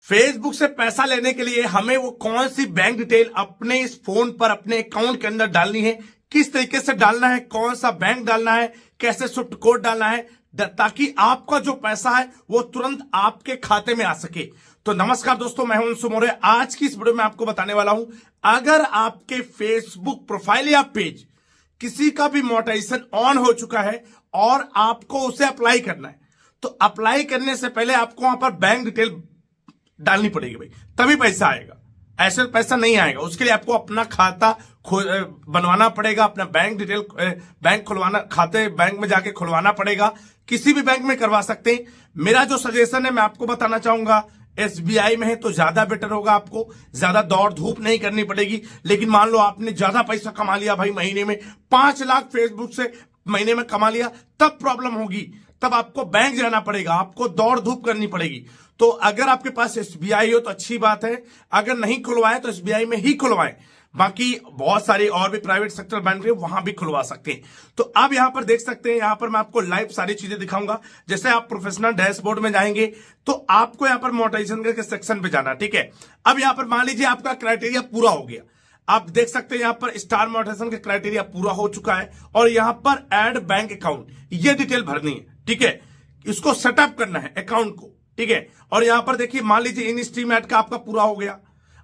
Facebook से पैसा लेने के लिए हमें वो कौन सी बैंक डिटेल अपने इस फोन पर अपने अकाउंट के अंदर डालनी है, किस तरीके से डालना है, कौन सा बैंक डालना है, कैसे स्विफ्ट कोड डालना है, ताकि आपका जो पैसा है वो तुरंत आपके खाते में आ सके। तो नमस्कार दोस्तों, मैं हूं अंशु मौर्य। आज की इस वीडियो में आपको बताने वाला हूं, अगर आपके फेसबुक प्रोफाइल या पेज किसी का भी मोनेटाइजेशन ऑन हो चुका है और आपको उसे अप्लाई करना है, तो अप्लाई करने से पहले आपको वहां पर बैंक डिटेल डालनी पड़ेगी भाई, तभी पैसा आएगा। ऐसे पैसा नहीं आएगा। उसके लिए आपको अपना खाता बनवाना पड़ेगा, अपना बैंक डिटेल बैंक खुलवाना, खाते बैंक में जाके खुलवाना पड़ेगा। किसी भी बैंक में करवा सकते हैं। मेरा जो सजेशन है मैं आपको बताना चाहूंगा, एसबीआई में है तो ज्यादा बेटर होगा। आपको ज्यादा दौड़ धूप नहीं करनी पड़ेगी। लेकिन मान लो आपने ज्यादा पैसा कमा लिया भाई, महीने में 5 लाख फेसबुक से महीने में कमा लिया, तब प्रॉब्लम होगी। तब आपको बैंक जाना पड़ेगा, आपको दौड़ धूप करनी पड़ेगी। तो अगर आपके पास एसबीआई हो तो अच्छी बात है, अगर नहीं खुलवाए तो एसबीआई में ही खुलवाएं। बाकी बहुत सारी और भी प्राइवेट सेक्टर बैंक है, वहां भी खुलवा सकते हैं। तो अब यहां पर देख सकते हैं, यहां पर मैं आपको लाइव सारी चीजें दिखाऊंगा। जैसे आप प्रोफेशनल डैशबोर्ड में जाएंगे तो आपको यहां पर मोनेटाइजेशन के सेक्शन पे जाना, ठीक है। अब यहां पर मान लीजिए आपका क्राइटेरिया पूरा हो गया। आप देख सकते हैं यहां पर स्टार मोनेटाइजेशन का क्राइटेरिया पूरा हो चुका है और यहां पर ऐड बैंक अकाउंट, ये डिटेल भरनी है, ठीक है। इसको सेटअप करना है अकाउंट को, ठीक है। और यहां पर देखिए, मान लीजिए इन स्ट्रीम ऐड का आपका पूरा हो गया,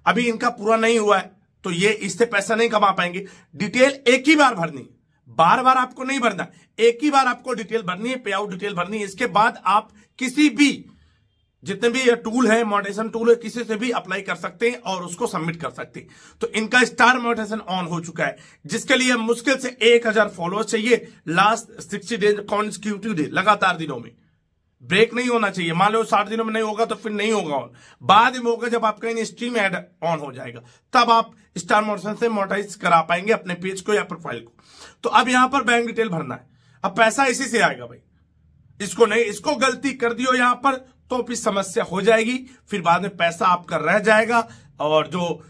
अभी इनका पूरा नहीं हुआ है, तो ये इससे पैसा नहीं कमा पाएंगे। डिटेल एक ही बार भरनी है, बार बार आपको नहीं भरना, एक ही बार आपको डिटेल भरनी है, पे आउट डिटेल भरनी है। इसके बाद आप किसी भी, जितने भी ये टूल है, मोनेटाइजेशन टूल है, किसी से भी अप्लाई कर सकते हैं और उसको सबमिट कर सकते हैं। तो इनका स्टार मोनेटाइजेशन ऑन हो चुका है, जिसके लिए मुश्किल से 1000 फॉलोअर्स चाहिए लास्ट 60 डेज कॉन्सिक्यूटिव डे, लगातार दिनों में, ब्रेक नहीं होना चाहिए। मान लो 60 दिनों में नहीं होगा तो फिर नहीं होगा ऑन, बाद में होगा जब आपका इन स्ट्रीम ऐड ऑन हो जाएगा, तब आप स्टार मोनेटाइजेशन से मोनेटाइज करा पाएंगे अपने पेज को या प्रोफाइल को। तो अब यहां पर बैंक डिटेल भरना है। अब पैसा इसी से आएगा भाई, इसको नहीं, इसको गलती कर दियो यहां पर तो फिर समस्या हो जाएगी, फिर बाद में पैसा आपका रह जाएगा और जो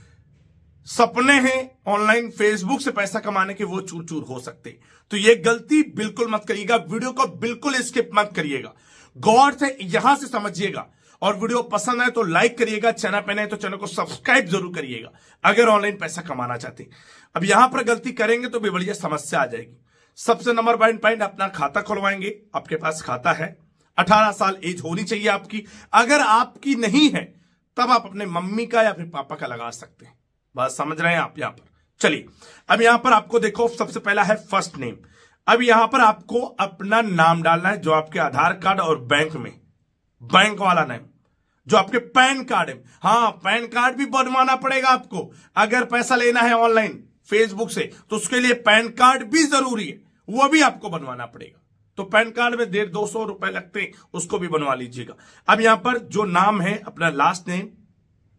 सपने हैं ऑनलाइन फेसबुक से पैसा कमाने के, वो चूर चूर हो सकते हैं। तो ये गलती बिल्कुल मत करिएगा। वीडियो को बिल्कुल स्किप मत करिएगा, गौर से यहां से समझिएगा। और वीडियो पसंद आए तो लाइक करिएगा, चैनल पे नए तो चैनल को सब्सक्राइब जरूर करिएगा अगर ऑनलाइन पैसा कमाना चाहते हैं। अब यहां पर गलती करेंगे तो भी बढ़िया समस्या आ जाएगी। सबसे नंबर 1 पॉइंट, अपना खाता खुलवाएंगे। आपके पास खाता है, 18 साल एज होनी चाहिए आपकी। अगर आपकी नहीं है तब आप अपने मम्मी का या फिर पापा का लगा सकते हैं। बात समझ रहे हैं आप यहां पर। चलिए, अब यहां पर आपको देखो, सबसे पहला है फर्स्ट नेम। अब यहां पर आपको अपना नाम डालना है, जो आपके आधार कार्ड और बैंक में, बैंक वाला नाम, जो आपके पैन कार्ड है। हाँ, पैन कार्ड भी बनवाना पड़ेगा आपको अगर पैसा लेना है ऑनलाइन फेसबुक से, तो उसके लिए पैन कार्ड भी जरूरी है, वो भी आपको बनवाना पड़ेगा। तो पैन कार्ड में 150-200 रुपए लगते हैं, उसको भी बनवा लीजिएगा। अब यहां पर जो नाम है, अपना लास्ट नेम,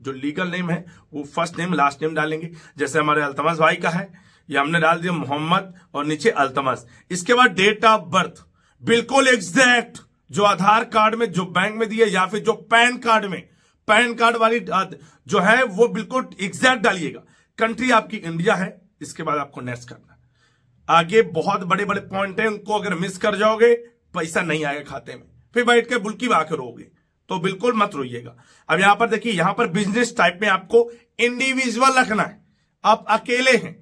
जो लीगल नेम है, वो फर्स्ट नेम लास्ट नेम डालेंगे। जैसे हमारे अल्तमस भाई का है, ये हमने डाल दिया मोहम्मद और नीचे अल्तमस। इसके बाद डेट ऑफ बर्थ बिल्कुल एग्जैक्ट, जो आधार कार्ड में, जो बैंक में दिए, या फिर जो पैन कार्ड में, पैन कार्ड वाली जो है वो बिल्कुल एग्जैक्ट डालिएगा। कंट्री आपकी इंडिया है। इसके बाद आपको नेक्स्ट करना है। आगे बहुत बड़े बड़े पॉइंट है, उनको अगर मिस कर जाओगे पैसा नहीं आएगा खाते में, फिर बैठ के बुल्की बाकर रोगे, तो बिल्कुल मत रोइएगा। अब यहां पर देखिए, यहां पर बिजनेस टाइप में आपको इंडिविजुअल रखना है। आप अकेले हैं,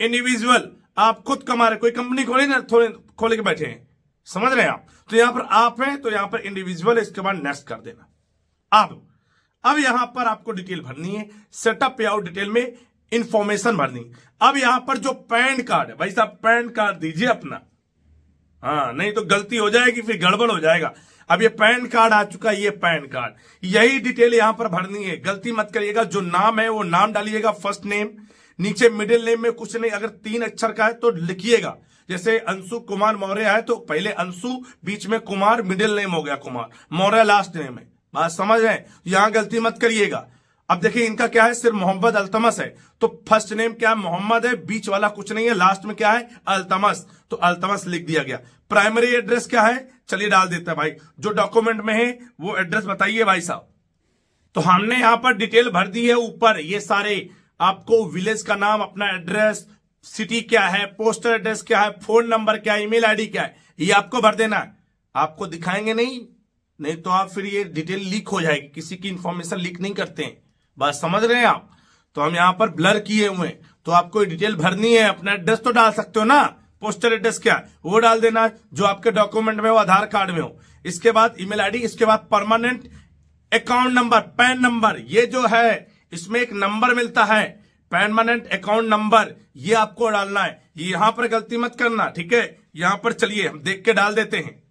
इंडिविजुअल, आप खुद कमा रहे, कोई कंपनी खोले ना, खोले के बैठे हैं, समझ रहे हैं आप। तो यहां पर आप हैं तो यहां पर इंडिविजुअल, इसके बाद नेक्स्ट कर देना। अब यहां पर आपको डिटेल भरनी है, सेटअप पे आउट डिटेल में इंफॉर्मेशन भरनी। अब यहां पर जो पैन कार्ड है भाई साहब, पैन कार्ड दीजिए अपना। हाँ, नहीं तो गलती हो जाएगी, फिर गड़बड़ हो जाएगा। अब ये पैन कार्ड आ चुका है, ये पैन कार्ड, यही डिटेल यहां पर भरनी है। गलती मत करिएगा, जो नाम है वो नाम डालिएगा, फर्स्ट नेम, नीचे मिडिल नेम में कुछ नहीं, अगर 3 अक्षर का है तो लिखिएगा। जैसे अंशु कुमार मौर्य है तो पहले अंशु, बीच में कुमार, मिडिल नेम हो गया कुमार, मौर्य लास्ट नेम है। बात समझ रहे हैं, यहां गलती मत करिएगा। अब देखिए, इनका क्या है, सिर्फ मोहम्मद अल्तमस है, तो फर्स्ट नेम क्या है, मोहम्मद है, बीच वाला कुछ नहीं है, लास्ट में क्या है, अल्तमस, तो अल्तमस लिख दिया गया। प्राइमरी एड्रेस क्या है, चलिए डाल देते हैं भाई, जो डॉक्यूमेंट में है वो एड्रेस बताइए भाई साहब। तो हमने यहां पर डिटेल भर दी है ऊपर, ये सारे आपको विलेज का नाम, अपना एड्रेस, सिटी क्या है, पोस्टल एड्रेस क्या है, फोन नंबर क्या है, ईमेल आईडी क्या है, ये आपको भर देना है। आपको दिखाएंगे नहीं, नहीं तो आप फिर ये डिटेल लीक हो जाएगी। किसी की इंफॉर्मेशन लीक नहीं करते हैं, बात समझ रहे हैं आप। तो हम यहाँ पर ब्लर किए हुए हैं, तो आपको डिटेल भरनी है, अपना एड्रेस तो डाल सकते हो ना, पोस्टल एड्रेस क्या है वो डाल देना है, जो आपके डॉक्यूमेंट में हो, आधार कार्ड में हो। इसके बाद ईमेल आईडी, इसके बाद permanent account number, pan number, ये जो है इसमें एक नंबर मिलता है परमानेंट अकाउंट नंबर, ये आपको डालना है। ये यहां पर गलती मत करना, ठीक है। यहां पर चलिए हम देख के डाल देते हैं।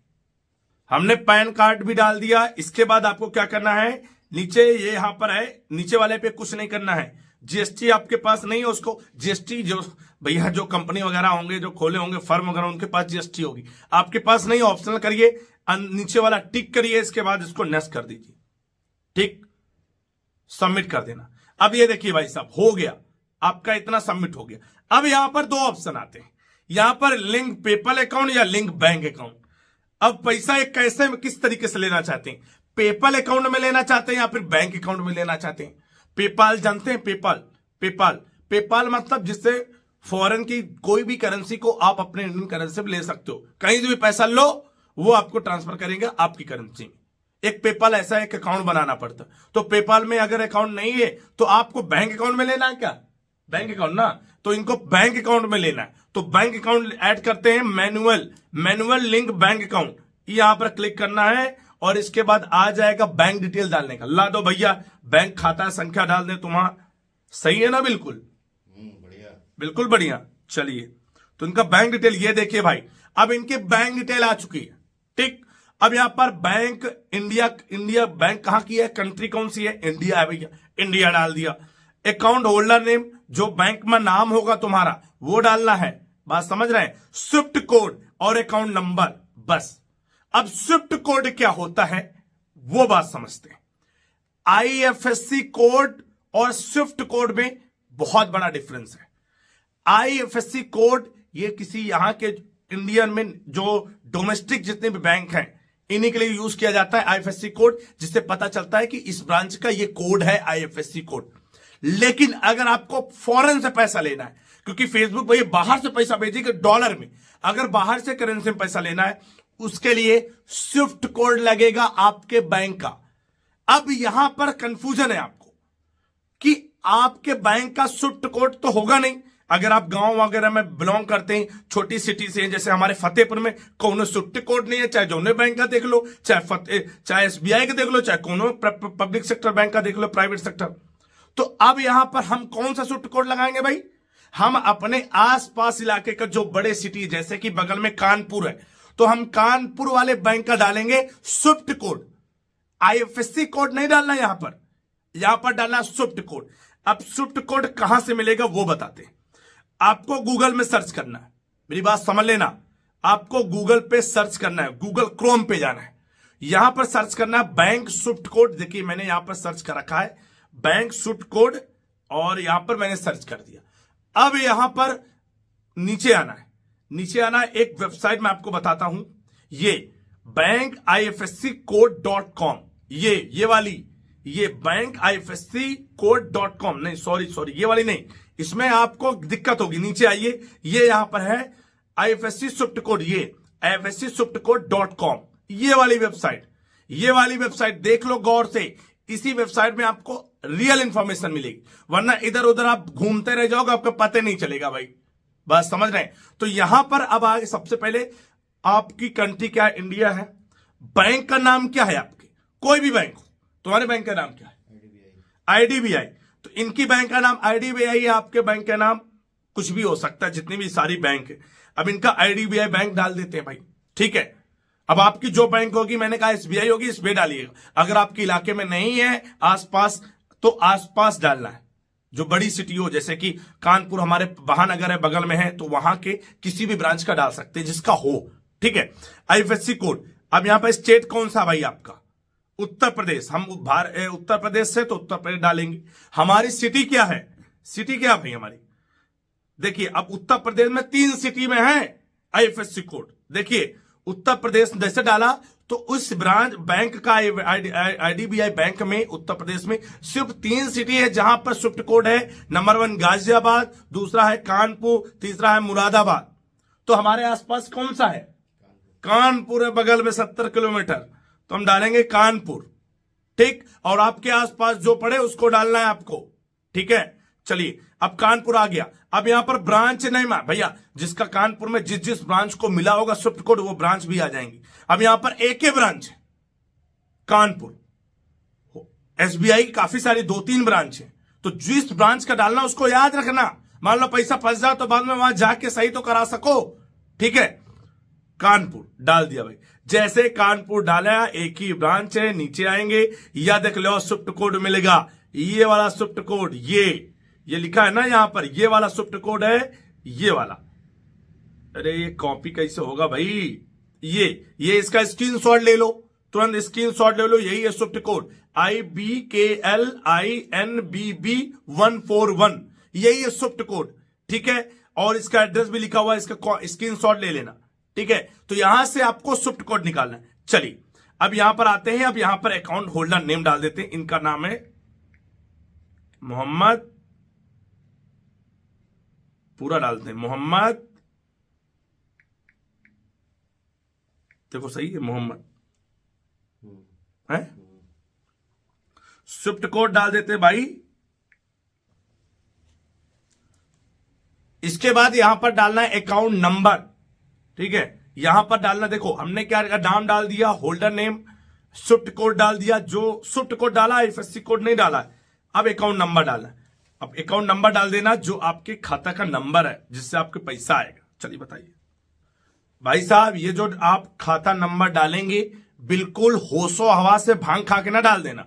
हमने पैन कार्ड भी डाल दिया। इसके बाद आपको क्या करना है, नीचे ये यहां पर है, नीचे वाले पे कुछ नहीं करना है। जीएसटी आपके पास नहीं है, उसको जीएसटी जो भैया जो कंपनी वगैरह होंगे, जो खोले होंगे फर्म वगैरह, उनके पास जीएसटी होगी, आपके पास नहीं, ऑप्शनल करिए, नीचे वाला टिक करिए, इसके बाद इसको नेक्स्ट कर दीजिए, ठीक, सबमिट कर देना। अब ये देखिए भाई साहब, हो गया आपका, इतना सबमिट हो गया। अब यहां पर दो ऑप्शन आते हैं, यहां पर लिंक पेपल अकाउंट या लिंक बैंक अकाउंट। अब पैसा एक कैसे में किस तरीके से लेना चाहते हैं, पेपल अकाउंट में लेना चाहते हैं या फिर बैंक अकाउंट में लेना चाहते हैं। पेपाल जानते हैं, पेपाल, पेपाल, पेपाल मतलब जिससे फॉरेन की कोई भी करेंसी को आप अपने इंडियन करेंसी में ले सकते हो, कहीं से भी पैसा लो वो आपको ट्रांसफर करेगा आपकी करेंसी में। एक पेपाल ऐसा एक अकाउंट बनाना पड़ता। तो पेपाल में अगर अकाउंट नहीं है तो आपको बैंक अकाउंट में लेना है, क्या बैंक अकाउंट ना, तो इनको बैंक अकाउंट में लेना है। तो बैंक अकाउंट ऐड करते हैं, मैनुअल लिंक बैंक अकाउंट, यहां पर क्लिक करना है और इसके बाद आ जाएगा बैंक डिटेल डालने का। ला दो भैया, बैंक खाता संख्या डाल दे तुम्हारा, सही है ना, बिल्कुल बढ़िया, बिल्कुल बढ़िया। चलिए, तो इनका बैंक डिटेल ये देखिए भाई, अब इनकी बैंक डिटेल आ चुकी है, ठीक। अब यहां पर बैंक इंडिया बैंक कहां की है, कंट्री कौन सी है, इंडिया है भैया, इंडिया डाल दिया। अकाउंट होल्डर नेम, जो बैंक में नाम होगा तुम्हारा वो डालना है, बात समझ रहे हैं। स्विफ्ट कोड और अकाउंट नंबर, बस। अब स्विफ्ट कोड क्या होता है वो बात समझते हैं। आईएफएससी कोड और स्विफ्ट कोड में बहुत बड़ा डिफरेंस है। आईएफएससी कोड ये किसी यहां के इंडियन में जो डोमेस्टिक जितने भी बैंक हैं इन्हीं के लिए यूज किया जाता है आईएफएससी कोड, जिससे पता चलता है कि इस ब्रांच का ये कोड है आईएफएससी कोड। लेकिन अगर आपको फॉरेन से पैसा लेना है, क्योंकि फेसबुक भैया बाहर से पैसा भेजेगा डॉलर में, अगर बाहर से करेंसी में पैसा लेना है उसके लिए स्विफ्ट कोड लगेगा आपके बैंक का। अब यहां पर कंफ्यूजन है आपको कि आपके बैंक का स्विफ्ट कोड तो होगा नहीं। अगर आप गांव वगैरह में बिलोंग करते हैं, छोटी सिटी से, जैसे हमारे फतेहपुर में कोनो स्विफ्ट कोड नहीं है, चाहे जोने बैंक का देख लो, चाहे एसबीआई का देख लो, चाहे कोनो पब्लिक सेक्टर बैंक का देख लो, प्राइवेट सेक्टर। तो अब यहां पर हम कौन सा स्विफ्ट कोड लगाएंगे भाई, हम अपने आसपास इलाके का जो बड़े सिटी, जैसे कि बगल में कानपुर है, तो हम कानपुर वाले बैंक का डालेंगे स्विफ्ट कोड। आईएफएससी कोड नहीं डालना यहां पर डालना स्विफ्ट कोड। अब स्विफ्ट कोड कहां से मिलेगा वो बताते हैं। आपको गूगल में सर्च करना है, मेरी बात समझ लेना, आपको गूगल पे सर्च करना है, गूगल क्रोम पे जाना है, यहां पर सर्च करना है बैंक स्विफ्ट कोड। देखिए मैंने यहां पर सर्च कर रखा है बैंक स्विफ्ट कोड और यहां पर मैंने सर्च कर दिया। अब यहां पर नीचे आना है, एक वेबसाइट मैं आपको बताता हूं, ये बैंक आईएफएससी कोड .com, ये वाली, ये बैंक आईएफएससी कोड .com, नहीं सॉरी ये वाली नहीं, इसमें आपको दिक्कत होगी। नीचे आइए, ये यहां पर है आईएफएससी स्विफ्ट कोड, ये आईएफएससी स्विफ्ट कोड .com, ये वाली वेबसाइट देख लो गौर से। इसी वेबसाइट में आपको रियल इंफॉर्मेशन मिलेगी, वरना इधर उधर आप घूमते रह जाओगे, आपको पता नहीं चलेगा भाई, बात समझ रहे हैं। तो यहां पर अब आगे सबसे पहले आपकी कंट्री क्या है, इंडिया है। बैंक का नाम क्या है आपके, कोई भी बैंक हो, तुम्हारे बैंक का नाम क्या है, आईडीबीआई। तो इनकी बैंक का नाम आईडीबीआई है, आपके बैंक का नाम कुछ भी हो सकता है, जितनी भी सारी बैंक है। अब इनका आईडीबीआई बैंक डाल देते हैं भाई, ठीक है। अब आपकी जो बैंक होगी, मैंने कहा एसबीआई होगी, इसमें डालिएगा। अगर आपके इलाके में नहीं है आसपास, तो आसपास डालना है, जो बड़ी सिटी हो, जैसे कि कानपुर हमारे महानगर है बगल में है, तो वहां के किसी भी ब्रांच का डाल सकते हैं जिसका हो, ठीक है। आईएफएससी कोड, अब यहां पर स्टेट कौन सा भाई आपका, उत्तर प्रदेश, हम उत्तर प्रदेश से तो उत्तर प्रदेश डालेंगे। हमारी सिटी क्या है, सिटी क्या भाई हमारी, देखिए अब उत्तर प्रदेश में 3 सिटी में है आईएफएससी कोड। देखिए उत्तर प्रदेश जैसे डाला तो उस ब्रांच बैंक का आईडीबीआई बैंक में उत्तर प्रदेश में सिर्फ 3 सिटी है जहां पर स्विफ्ट कोड है। नंबर 1 गाजियाबाद, दूसरा है कानपुर, तीसरा है मुरादाबाद। तो हमारे आसपास कौन सा है, कानपुर है बगल में 70 किलोमीटर, तो हम डालेंगे कानपुर, ठीक। और आपके आसपास जो पड़े उसको डालना है आपको, ठीक है। चलिए अब कानपुर आ गया। अब यहां पर ब्रांच नहीं भैया, जिसका कानपुर में जिस ब्रांच को मिला होगा स्विफ्ट कोड वो ब्रांच भी आ जाएंगी। अब यहां पर एक ही ब्रांच है कानपुर, एसबीआई की काफी सारी 2-3 ब्रांच है, तो जिस ब्रांच का डालना उसको याद रखना। मान लो पैसा फंस जाओ तो बाद में वहां जाके सही तो करा सको, ठीक है। कानपुर डाल दिया भाई। जैसे कानपुर डाला, एक ही ब्रांच है, नीचे आएंगे या देख लो स्विफ्ट कोड मिलेगा, ये वाला स्विफ्ट कोड, ये लिखा है ना यहां पर, ये वाला स्विफ्ट कोड है, ये वाला। अरे ये कॉपी कैसे होगा भाई, ये इसका स्क्रीनशॉट ले लो, तुरंत स्क्रीनशॉट ले लो, यही है स्विफ्ट कोड IBKLINBB141, यही है स्विफ्ट कोड, ठीक है। और इसका एड्रेस भी लिखा हुआ है, इसका स्क्रीनशॉट ले लेना, ठीक है। तो यहां से आपको स्विफ्ट कोड निकालना है। चलिए अब यहां पर आते हैं। अब यहां पर अकाउंट होल्डर नेम डाल देते हैं, इनका नाम है मोहम्मद, पूरा डालते हैं मोहम्मद, देखो सही है मोहम्मद है। स्विफ्ट कोड डाल देते हैं भाई। इसके बाद यहां पर डालना है अकाउंट नंबर, ठीक है। यहां पर डालना, देखो हमने क्या नाम डाल दिया, होल्डर नेम, स्विफ्ट कोड डाल दिया, जो स्विफ्ट कोड डाला, आईएफएससी कोड नहीं डाला। अब अकाउंट नंबर डालना, अब अकाउंट नंबर डाल देना जो आपके खाता का नंबर है जिससे आपके पैसा आएगा। चलिए बताइए भाई साहब, ये जो आप खाता नंबर डालेंगे बिल्कुल होशो हवास से भांग खा के ना डाल देना,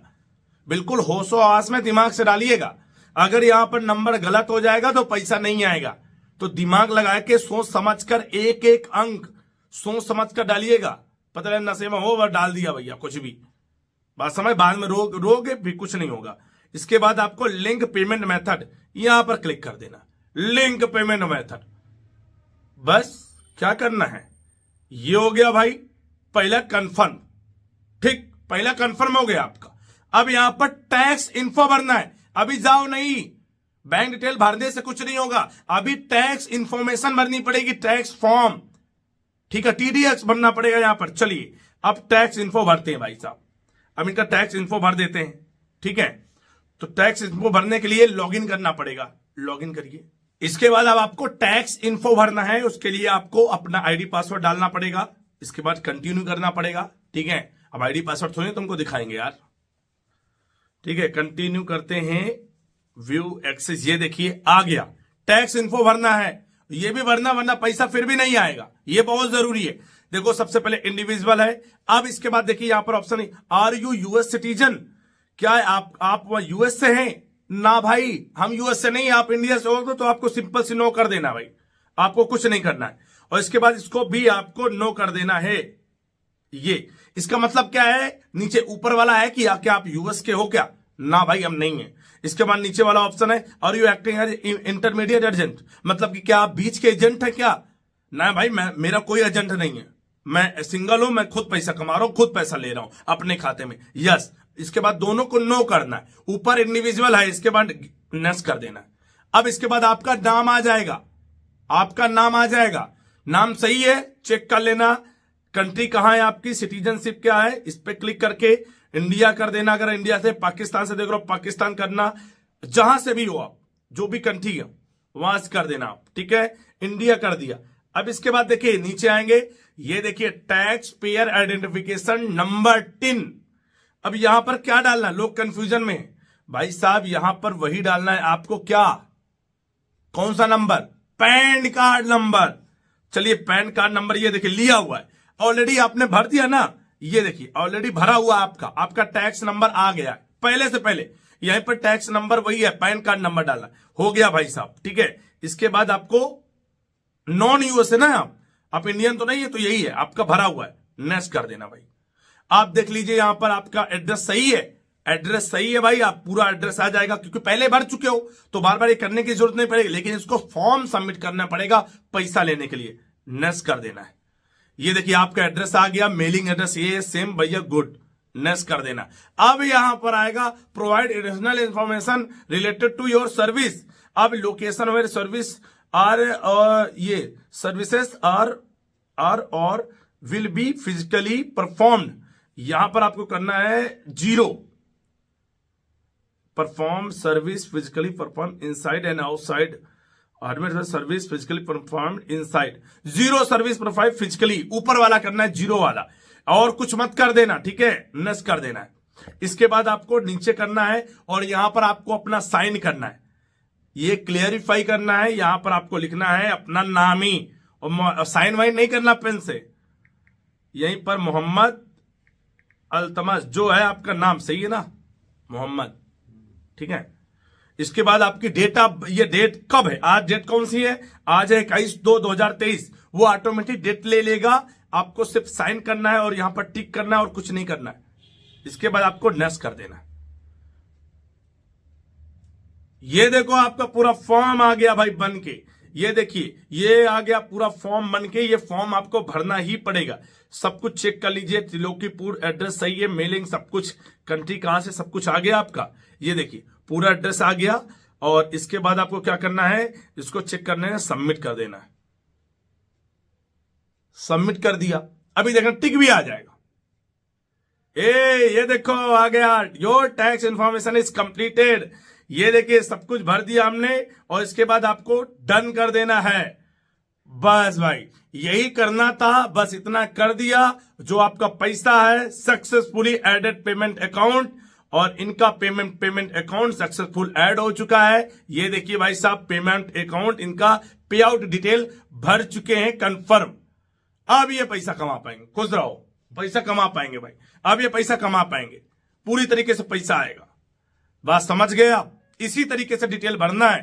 बिल्कुल होशो हवास में दिमाग से डालिएगा। अगर यहां पर नंबर गलत हो जाएगा तो पैसा नहीं आएगा, तो दिमाग लगा के सोच समझकर एक एक अंक सोच समझकर डालिएगा। पता है नशे में हो वह डाल दिया भैया कुछ भी, बात समझ, बाद में रोगे भी कुछ नहीं होगा। इसके बाद आपको लिंक पेमेंट मेथड यहां पर क्लिक कर देना, लिंक पेमेंट मेथड, बस क्या करना है, ये हो गया भाई पहला कंफर्म, ठीक, पहला कंफर्म हो गया आपका। अब यहां पर टैक्स इन्फो भरना है, अभी जाओ नहीं, बैंक डिटेल भरने से कुछ नहीं होगा, अभी टैक्स इंफॉर्मेशन भरनी पड़ेगी, टैक्स फॉर्म, ठीक है, TDX भरना पड़ेगा यहां पर। चलिए अब टैक्स इन्फो भरते हैं भाई साहब, अब इनका टैक्स इन्फो भर देते हैं, ठीक है। तो टैक्स इन्फो भरने के लिए लॉगिन करना पड़ेगा, लॉगिन करिए। इसके बाद अब आपको टैक्स इन्फो भरना है, उसके लिए आपको अपना आईडी पासवर्ड डालना पड़ेगा, इसके बाद कंटिन्यू करना पड़ेगा, ठीक है। अब आईडी पासवर्ड थोड़ी तुमको दिखाएंगे यार, ठीक है। कंटिन्यू करते हैं, व्यू एक्सेस, ये देखिए आ गया, टैक्स इन्फो भरना है, ये भी भरना वरना पैसा फिर भी नहीं आएगा, ये बहुत जरूरी है। देखो सबसे पहले इंडिविजुअल है, अब इसके बाद देखिए यहां पर ऑप्शन है आर यू यूएस सिटीजन, क्या आप यूएस से हैं? ना भाई हम यूएस से नहीं, आप इंडिया से हो तो आपको सिंपल से नो कर देना भाई, आपको कुछ नहीं करना है। और इसके बाद इसको भी आपको नो कर देना है। ये इसका मतलब क्या है, नीचे ऊपर वाला है कि क्या आप यूएस के हो क्या? ना भाई हम नहीं है। इसके बाद नीचे वाला ऑप्शन है are you acting as intermediate agent, मतलब कि क्या आप बीच के एजेंट है क्या? ना भाई मेरा कोई एजेंट नहीं है, मैं सिंगल हूं, मैं खुद पैसा कमा रहा हूं, खुद पैसा ले रहा हूं अपने खाते में, यस। इसके बाद दोनों को नो करना है, ऊपर इंडिविजुअल है, इसके बाद नेक्स्ट कर देना है। अब इसके बाद आपका नाम आ जाएगा, आपका नाम आ जाएगा, नाम सही है चेक कर लेना, कंट्री कहां है आपकी, सिटीजनशिप क्या है, इस पे क्लिक करके इंडिया कर देना। अगर इंडिया से पाकिस्तान से देख रहे हो पाकिस्तान करना, जहां से भी हो आप, जो भी कंट्री है वहां से कर देना आप, ठीक है। इंडिया कर दिया। अब इसके बाद देखिए नीचे आएंगे, ये देखिए टैक्स पेयर आइडेंटिफिकेशन नंबर 10। अब यहां पर क्या डालना, लोग कंफ्यूजन में भाई साहब, यहां पर वही डालना है आपको, क्या, कौन सा नंबर, पैन कार्ड नंबर। चलिए पैन कार्ड नंबर ये देखिए लिया हुआ है, ऑलरेडी आपने भर दिया ना, ये देखिए ऑलरेडी भरा हुआ आपका टैक्स नंबर आ गया है पहले से पहले, यहीं पर टैक्स नंबर वही है, पैन कार्ड नंबर डालना हो गया भाई साहब, ठीक है। इसके बाद आपको नॉन यूएस है ना, आप इंडियन तो नहीं है, तो यही है आपका भरा हुआ है, नेक्स्ट कर देना भाई। आप देख लीजिए यहां पर आपका एड्रेस सही है, एड्रेस सही है भाई, आप पूरा एड्रेस आ जाएगा, क्योंकि पहले भर चुके हो तो बार बार ये करने की जरूरत नहीं पड़ेगी, लेकिन इसको फॉर्म सबमिट करना पड़ेगा पैसा लेने के लिए, नेक्स्ट कर देना है। ये देखिए आपका एड्रेस आ गया, मेलिंग एड्रेस ये सेम भैया, गुड, नेक्स्ट कर देना। अब यहां पर आएगा provide additional information related to your service. अब लोकेशन वेयर सर्विस आर, ये services are or will be physically performed यहां पर आपको करना है 0 perform service physically perform inside and outside service physically perform inside 0 service perform physically, ऊपर वाला करना है 0 वाला, और कुछ मत कर देना, ठीक है, नस कर देना है। इसके बाद आपको नीचे करना है और यहां पर आपको अपना साइन करना है, ये क्लियरिफाई करना है। यहां पर आपको लिखना है अपना नाम ही, और साइन वाइन नहीं करना पेन से, यहीं पर मोहम्मद अल्तमस जो है आपका नाम, सही है ना, मोहम्मद, ठीक है। इसके बाद आपकी डेट ऑफ, ये डेट कब है, आज डेट कौन सी है, आज है 21/2/2023, वो ऑटोमेटिक डेट ले लेगा। आपको सिर्फ साइन करना है और यहां पर टिक करना है और कुछ नहीं करना है। इसके बाद आपको नेक्स्ट कर देना है। ये देखो आपका पूरा फॉर्म आ गया भाई बन के, ये देखिए ये आ गया पूरा फॉर्म बन के। ये फॉर्म आपको भरना ही पड़ेगा। सब कुछ चेक कर लीजिए, त्रिलोकीपुर एड्रेस सही है, मेलिंग सब कुछ, कंट्री कहां से, सब कुछ आ गया आपका। ये देखिए पूरा एड्रेस आ गया। और इसके बाद आपको क्या करना है, इसको चेक करना है, सबमिट कर देना है। सबमिट कर दिया, अभी देखना टिक भी आ जाएगा। ये देखो आ गया, your tax information is completed. ये देखिए सब कुछ भर दिया हमने, और इसके बाद आपको डन कर देना है। बस भाई यही करना था, बस इतना कर दिया। जो आपका पैसा है सक्सेसफुली एडेड पेमेंट अकाउंट, और इनका पेमेंट अकाउंट सक्सेसफुल ऐड हो चुका है। ये देखिए भाई साहब पेमेंट अकाउंट, इनका पे आउट डिटेल भर चुके हैं कंफर्म। अब ये पैसा कमा पाएंगे, खुश रहो, पैसा कमा पाएंगे भाई, अब ये पैसा कमा पाएंगे, पूरी तरीके से पैसा आएगा। बात समझ गए आप। इसी तरीके से डिटेल भरना है,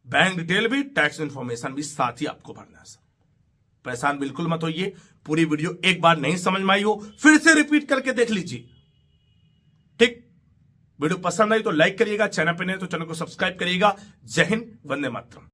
बैंक डिटेल भी, टैक्स इंफॉर्मेशन भी साथ ही आपको भरना है। परेशान बिल्कुल मत होइए, पूरी वीडियो एक बार नहीं समझ में आई हो फिर से रिपीट करके देख लीजिए, ठीक। वीडियो पसंद आई तो लाइक करिएगा, चैनल पे नहीं तो चैनल को सब्सक्राइब करिएगा। जय हिंद, वंदे मातरम।